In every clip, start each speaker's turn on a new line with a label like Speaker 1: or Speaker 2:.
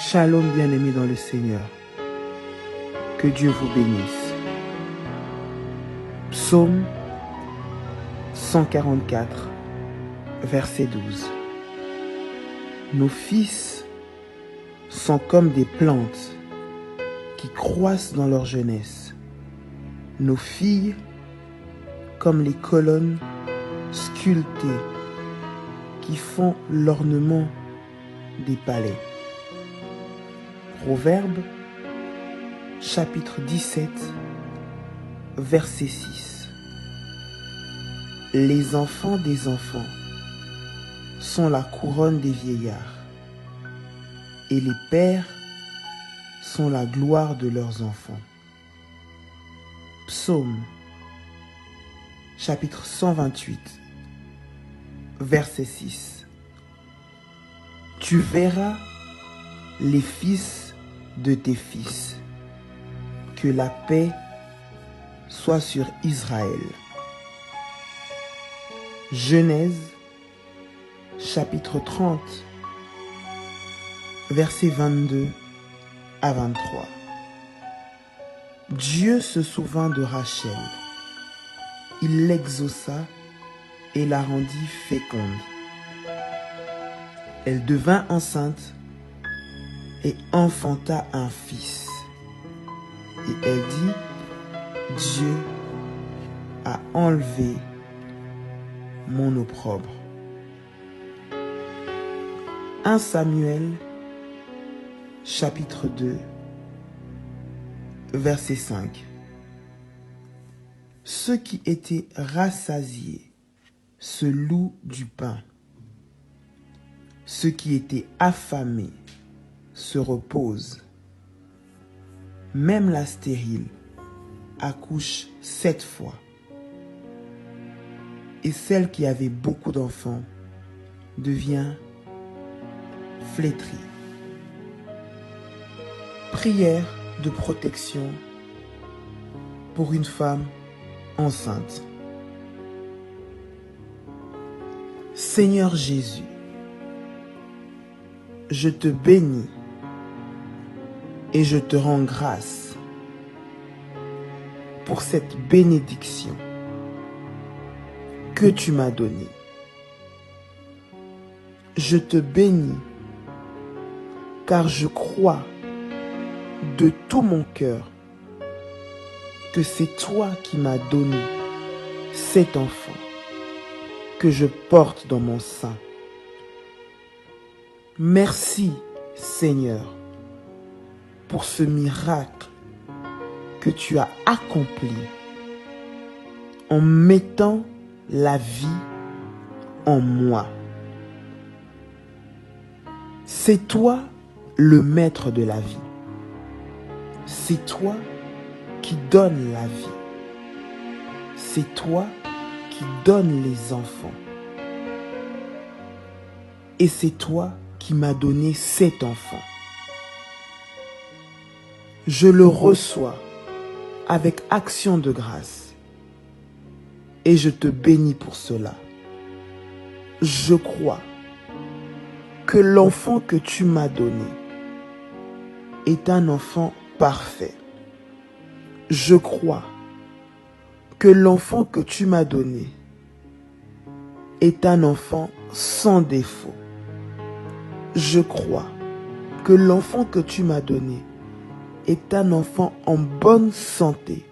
Speaker 1: Shalom bien-aimés dans le Seigneur. Que Dieu vous bénisse. Psaume 144, verset 12. Nos fils sont comme des plantes qui croissent dans leur jeunesse. Nos filles comme les colonnes sculptées qui font l'ornement des palais. Proverbe, chapitre 17, verset 6. Les enfants des enfants sont la couronne des vieillards, et les pères sont la gloire de leurs enfants. Psaume, chapitre 128, verset 6. Tu verras les fils de tes fils, que la paix soit sur Israël. Genèse, chapitre 30, versets 22 à 23. Dieu se souvint de Rachel. Il l'exauça et la rendit féconde. Elle devint enceinte et enfanta un fils. Et elle dit, Dieu a enlevé mon opprobre. 1 Samuel, chapitre 2, verset 5. Ceux qui étaient rassasiés se louent du pain. Ceux qui étaient affamés se reposent. Même la stérile accouche 7 fois. Et celle qui avait beaucoup d'enfants devient flétrie. Prière de protection pour une femme enceinte. Seigneur Jésus, je te bénis et je te rends grâce pour cette bénédiction que tu m'as donnée. Je te bénis car je crois de tout mon cœur que c'est toi qui m'as donné cet enfant que je porte dans mon sein. Merci Seigneur pour ce miracle que tu as accompli en mettant la vie en moi. C'est toi le maître de la vie. C'est toi qui donnes la vie. C'est toi qui donnes les enfants. Et c'est toi qui m'as donné cet enfant. Je le reçois avec action de grâce et je te bénis pour cela. Je crois que l'enfant que tu m'as donné est un enfant parfait. Je crois que l'enfant que tu m'as donné est un enfant sans défaut. Je crois que l'enfant que tu m'as donné est un enfant en bonne santé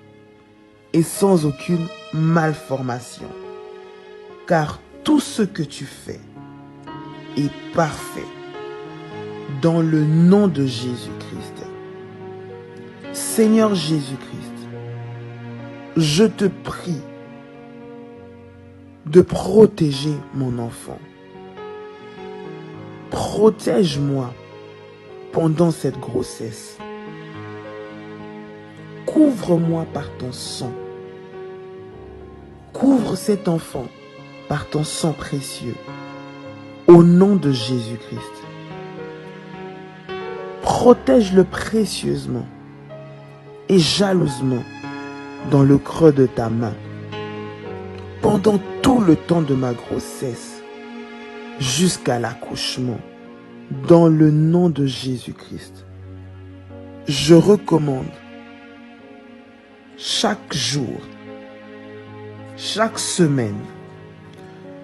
Speaker 1: et sans aucune malformation. Car tout ce que tu fais est parfait dans le nom de Jésus-Christ. Seigneur Jésus-Christ, je te prie de protéger mon enfant. Protège-moi pendant cette grossesse. Couvre-moi par ton sang. Couvre cet enfant par ton sang précieux. Au nom de Jésus-Christ. Protège-le précieusement et jalousement dans le creux de ta main. Pendant tout le temps de ma grossesse, jusqu'à l'accouchement dans le nom de Jésus-Christ. Je recommande chaque jour, chaque semaine,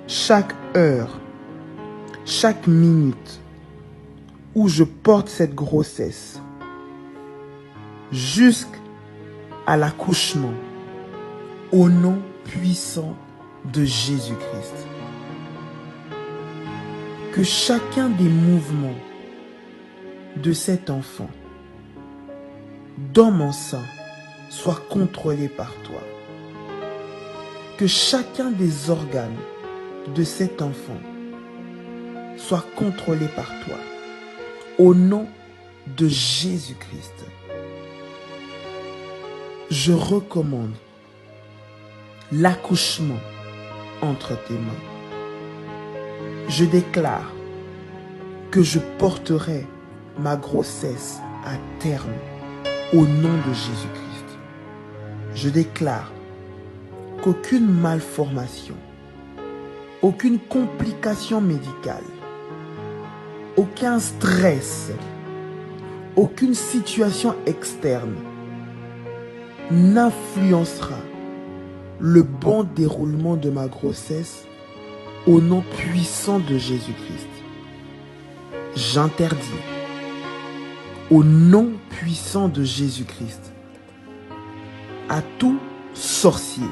Speaker 1: chaque heure, chaque minute où je porte cette grossesse jusqu'à l'accouchement, au nom puissant de Jésus-Christ. Que chacun des mouvements de cet enfant dans mon sein soit contrôlé par toi. Que chacun des organes de cet enfant soit contrôlé par toi. Au nom de Jésus-Christ, je recommande l'accouchement entre tes mains. Je déclare que je porterai ma grossesse à terme au nom de Jésus-Christ. Je déclare qu'aucune malformation, aucune complication médicale, aucun stress, aucune situation externe n'influencera le bon déroulement de ma grossesse au nom puissant de Jésus-Christ. J'interdis au nom puissant de Jésus-Christ à tout sorcier,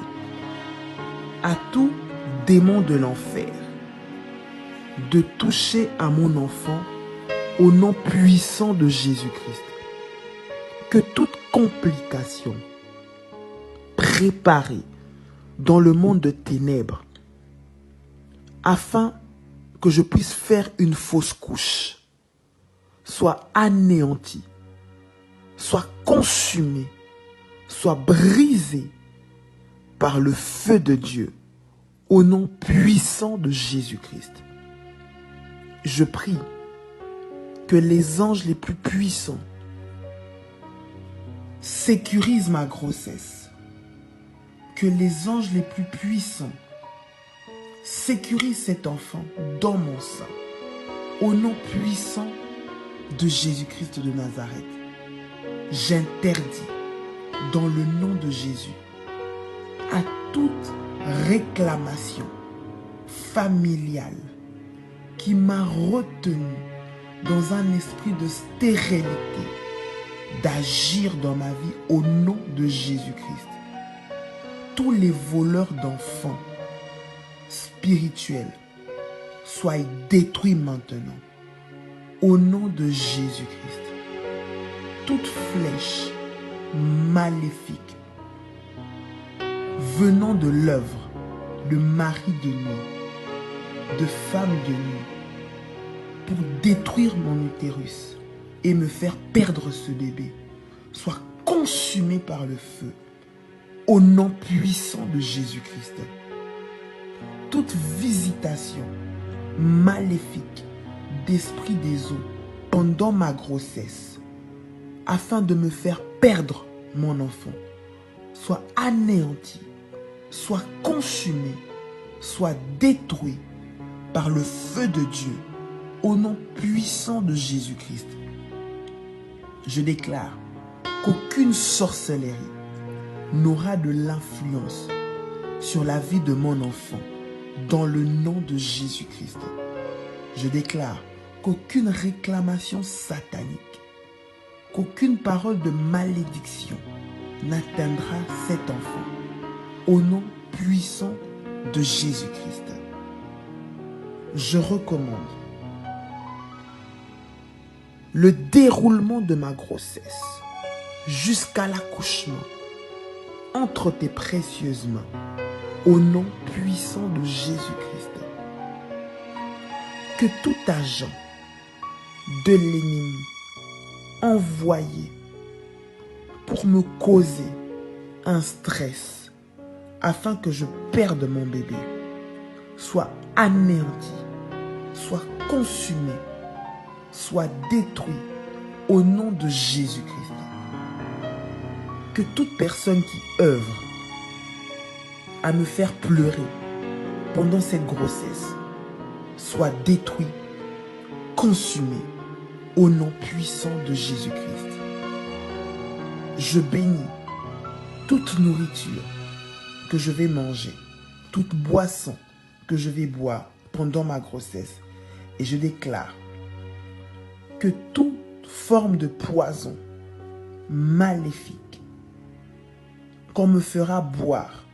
Speaker 1: à tout démon de l'enfer de toucher à mon enfant au nom puissant de Jésus-Christ. Que toute complication préparée dans le monde de ténèbres afin que je puisse faire une fausse couche soit anéantie, soit consumée, soit brisée par le feu de Dieu au nom puissant de Jésus-Christ. Je prie que les anges les plus puissants sécurisent ma grossesse, que les anges les plus puissants sécurisent cet enfant dans mon sein, au nom puissant de Jésus-Christ de Nazareth. J'interdis dans le nom de Jésus à toute réclamation familiale qui m'a retenu dans un esprit de stérilité d'agir dans ma vie au nom de Jésus-Christ. Tous les voleurs d'enfants spirituels soient détruits maintenant au nom de Jésus-Christ. Toute flèche maléfique venant de l'œuvre de mari de nuit, de femme de nuit, pour détruire mon utérus et me faire perdre ce bébé, soit consumée par le feu, au nom puissant de Jésus-Christ. Toute visitation maléfique d'esprit des eaux pendant ma grossesse, afin de me faire perdre mon enfant, soit anéantie, soit consumée, soit détruite par le feu de Dieu, au nom puissant de Jésus-Christ. Je déclare qu'aucune sorcellerie n'aura de l'influence sur la vie de mon enfant, dans le nom de Jésus-Christ. Je déclare qu'aucune réclamation satanique, qu'aucune parole de malédiction n'atteindra cet enfant, au nom puissant de Jésus-Christ. Je recommande le déroulement de ma grossesse jusqu'à l'accouchement entre tes précieuses mains, au nom puissant de Jésus-Christ. Que tout agent de l'ennemi envoyé pour me causer un stress afin que je perde mon bébé soit anéanti, soit consumé, soit détruit au nom de Jésus-Christ. Que toute personne qui œuvre à me faire pleurer pendant cette grossesse soit détruite, consumé au nom puissant de Jésus-Christ. Je bénis toute nourriture que je vais manger, toute boisson que je vais boire pendant ma grossesse. Et je déclare que toute forme de poison maléfique qu'on me fera boire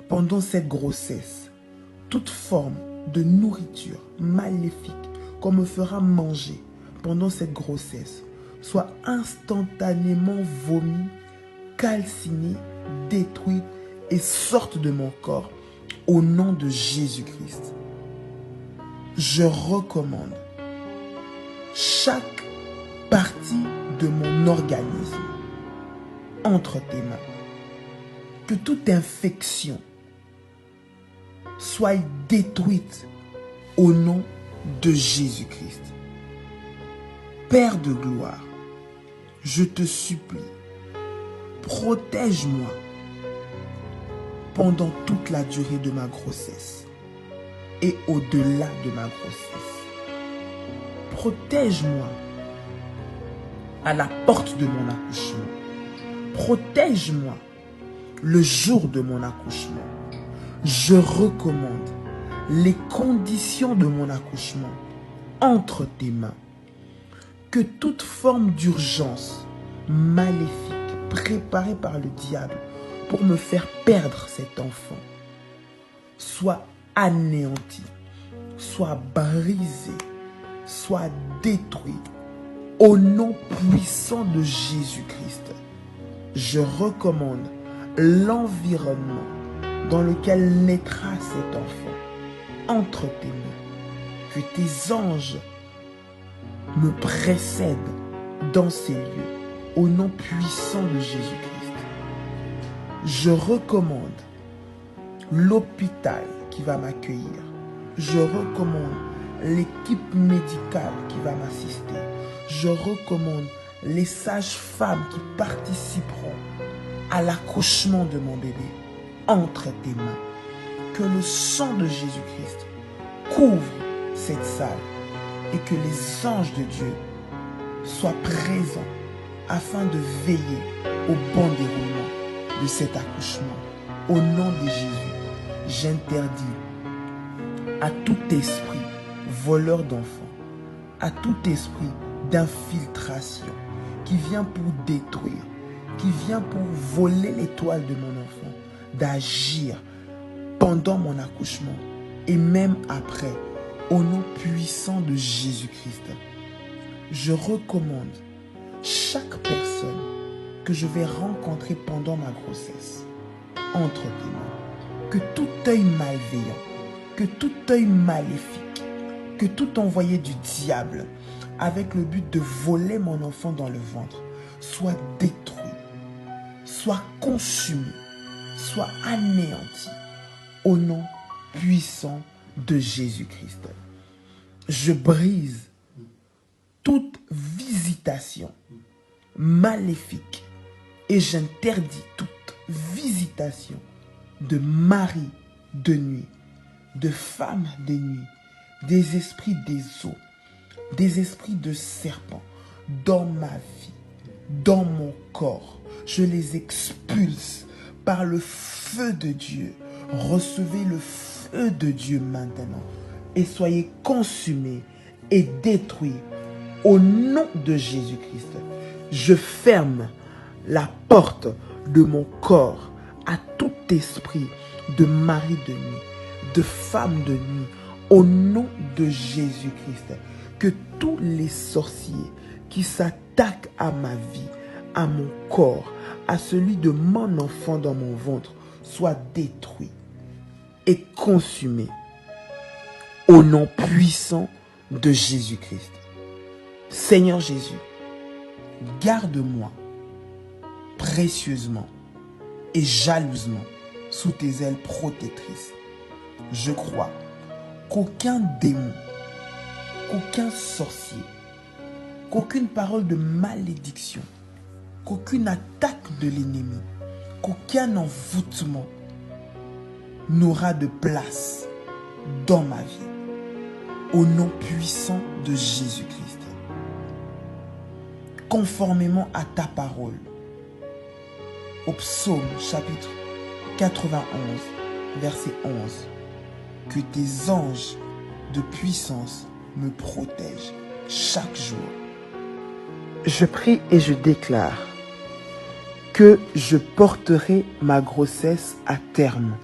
Speaker 1: pendant cette grossesse, toute forme de nourriture maléfique qu'on me fera manger pendant cette grossesse, soit instantanément vomi, calciné, détruite et sorte de mon corps au nom de Jésus-Christ. Je recommande chaque partie de mon organisme entre tes mains. Que toute infection soit détruite au nom de Jésus-Christ. Père de gloire, je te supplie, protège-moi pendant toute la durée de ma grossesse et au-delà de ma grossesse. Protège-moi à la porte de mon accouchement. Protège-moi le jour de mon accouchement. Je recommande les conditions de mon accouchement entre tes mains. Que toute forme d'urgence maléfique préparée par le diable pour me faire perdre cet enfant soit anéantie, soit brisée, soit détruite au nom puissant de Jésus-Christ. Je recommande l'environnement dans lequel naîtra cet enfant entre tes mains. Que tes anges me précèdent dans ces lieux au nom puissant de Jésus-Christ. Je recommande l'hôpital qui va m'accueillir. Je recommande l'équipe médicale qui va m'assister. Je recommande les sages-femmes qui participeront à l'accouchement de mon bébé entre tes mains. Que le sang de Jésus-Christ couvre cette salle et que les anges de Dieu soient présents afin de veiller au bon déroulement de cet accouchement. Au nom de Jésus, j'interdis à tout esprit voleur d'enfants, à tout esprit d'infiltration qui vient pour détruire, qui vient pour voler l'étoile de mon enfant, d'agir pendant mon accouchement et même après, au nom puissant de Jésus-Christ. Je recommande chaque personne que je vais rencontrer pendant ma grossesse entre tes mains. Que tout œil malveillant, que tout œil maléfique, que tout envoyé du diable avec le but de voler mon enfant dans le ventre soit détruit, soit consumé, soit anéanti au nom puissant de Jésus-Christ. Je brise toute visitation maléfique et j'interdis toute visitation de mari de nuit, de femme de nuit, des esprits des eaux, des esprits de serpents dans ma vie, dans mon corps. Je les expulse par le feu de Dieu. Recevez le feu de Dieu maintenant et soyez consumés et détruits au nom de Jésus-Christ. Je ferme la porte de mon corps à tout esprit de mari de nuit, de femme de nuit, au nom de Jésus-Christ. Que tous les sorciers qui s'attaquent à ma vie, à mon corps, à celui de mon enfant dans mon ventre, soient détruits et consumés au nom puissant de Jésus-Christ. Seigneur Jésus, garde-moi précieusement et jalousement sous tes ailes protectrices. Je crois qu'aucun démon, qu'aucun sorcier, qu'aucune parole de malédiction, qu'aucune attaque de l'ennemi, qu'aucun envoûtement n'aura de place dans ma vie. au nom puissant de Jésus-Christ. Conformément à ta parole, au psaume chapitre 91, verset 11, que tes anges de puissance me protègent chaque jour. Je prie et je déclare que je porterai ma grossesse à terme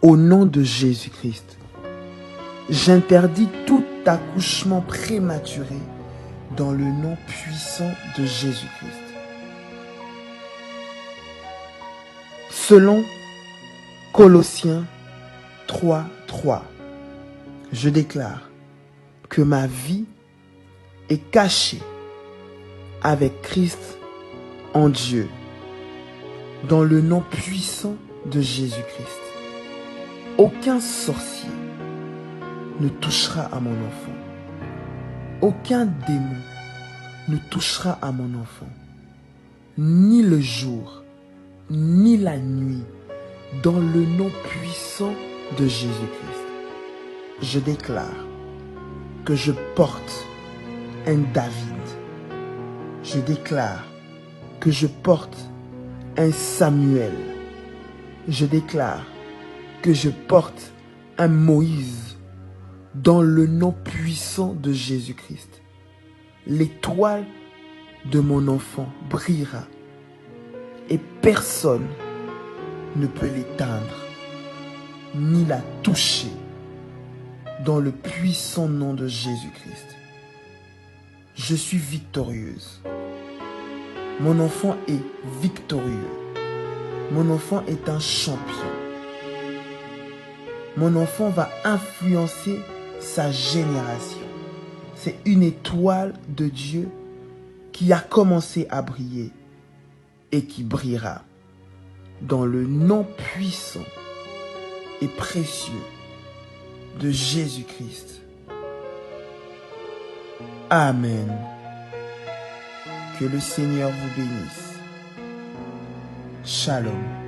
Speaker 1: au nom de Jésus-Christ. J'interdis tout accouchement prématuré dans le nom puissant de Jésus-Christ. Selon Colossiens 3:3, je déclare que ma vie est cachée avec Christ en Dieu, dans le nom puissant de Jésus-Christ. Aucun sorcier ne touchera à mon enfant. Aucun démon ne touchera à mon enfant. Ni le jour, ni la nuit, dans le nom puissant de Jésus-Christ. Je déclare que je porte un David. Je déclare que je porte un Samuel. Je déclare que je porte un Moïse dans le nom puissant de Jésus-Christ. L'étoile de mon enfant brillera et personne ne peut l'éteindre ni la toucher dans le puissant nom de Jésus-Christ. Je suis victorieuse. Mon enfant est victorieux. Mon enfant est un champion. Mon enfant va influencer sa génération. C'est une étoile de Dieu qui a commencé à briller et qui brillera dans le nom puissant et précieux de Jésus-Christ. Amen. Que le Seigneur vous bénisse. Shalom.